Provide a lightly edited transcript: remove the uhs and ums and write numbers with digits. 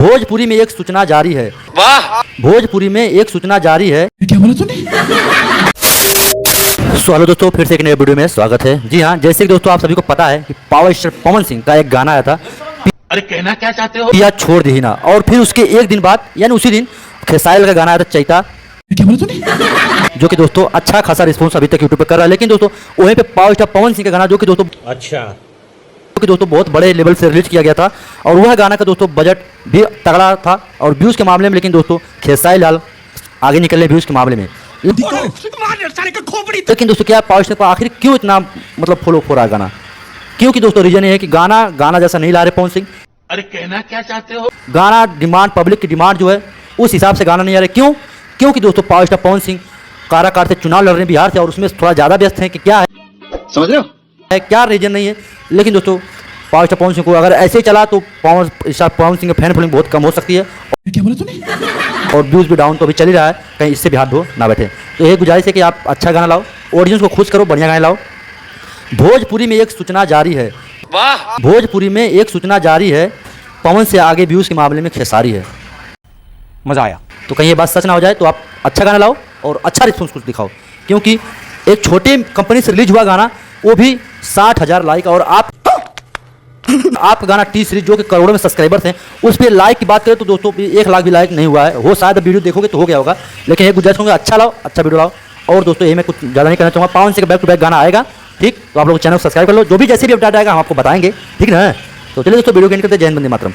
भोजपुरी में एक सूचना जारी है। वाह! भोजपुरी में एक सूचना जारी है। क्या बोला तूने? हेलो दोस्तों, फिर से एक नए वीडियो में स्वागत है। जी हाँ, जैसे कि दोस्तों आप सभी को पता है कि पावर स्टार पवन सिंह का एक गाना आया था, अरे कहना क्या चाहते हो? पिया छोड़ दी ना, और फिर उसके एक दिन बाद यानी उसी दिन खेसारी का गाना आया था चैता, क्या बोला तूने? जो कि दोस्तों अच्छा खासा रिस्पॉन्स अभी तक यूट्यूब पे कर रहा है। लेकिन दोस्तों वहीं पे पावर स्टार पवन सिंह का गाना जो कि दोस्तों बहुत बड़े लेवल से रिलीज किया गया था, और वह गाना का दोस्तों बजट भी तगड़ा था और व्यूज़ के मामले में। लेकिन दोस्तों खेसारी लाल आगे निकले व्यूज़ के मामले में। लेकिन दोस्तों क्या पावर स्टार पर आखिर क्यों इतना मतलब फॉलो हो रहा है गाना? क्योंकि दोस्तों रीजन ये है कि गाना जैसा नहीं ला रहे पवन सिंह। अरे कहना क्या चाहते हो? गाना डिमांड, पब्लिक की डिमांड जो है उस हिसाब से गाना नहीं आ रहा। क्यों? क्योंकि दोस्तों पावर स्टार पवन सिंह काराकाट से चुनाव लड़ रहे हैं बिहार से, और उसमें थोड़ा ज़्यादा व्यस्त हैं कि क्या है, समझ रहे हो? क्या रीजन नहीं है। लेकिन दोस्तों पावर स्टार पवन सिंह को अगर ऐसे ही चला तो पावर स्टार पवन सिंह की फैन फॉलोइंग बहुत कम हो सकती है, क्या बोला तूने? और व्यूज़ भी डाउन तो अभी चल ही रहा है, कहीं इससे भी हाथ धो ना बैठे। तो यही गुजारिश है कि आप अच्छा गाना लाओ, ऑडियंस को खुश करो, बढ़िया गाना लाओ। भोजपुरी में एक सूचना जारी है। वाह! भोजपुरी में एक सूचना जारी है, पवन से आगे व्यूज़ के मामले में खेसारी है। मजा आया। तो कहीं ये बात सच ना हो जाए, तो आप अच्छा गाना लाओ और अच्छा रिस्पॉन्स कुछ दिखाओ। क्योंकि एक छोटे कंपनी से रिलीज हुआ गाना, वो भी 60,000 लाइक, और आपका गाना टी सीरीज जो कि करोड़ों में सब्सक्राइबर्स हैं, उस पर लाइक की बात करें तो दोस्तों 1 लाख भी लाइक नहीं हुआ है। वो शायद वीडियो देखोगे तो हो गया होगा, लेकिन एक गुजारिश होंगे अच्छा लाओ, अच्छा वीडियो लाओ। और दोस्तों ये मैं कुछ ज़्यादा नहीं कहना चाहूँगा, पवन सिंह का बैक टू बैक गाना आएगा, ठीक? तो आप लोग चैनल को सब्सक्राइब कर लो, जो भी जैसे भी अपडेट आएगा हम आपको बताएंगे, ठीक ना? तो चलिए दोस्तों वीडियो के एंड करते हैं। जय हिंद, वंदे मातरम।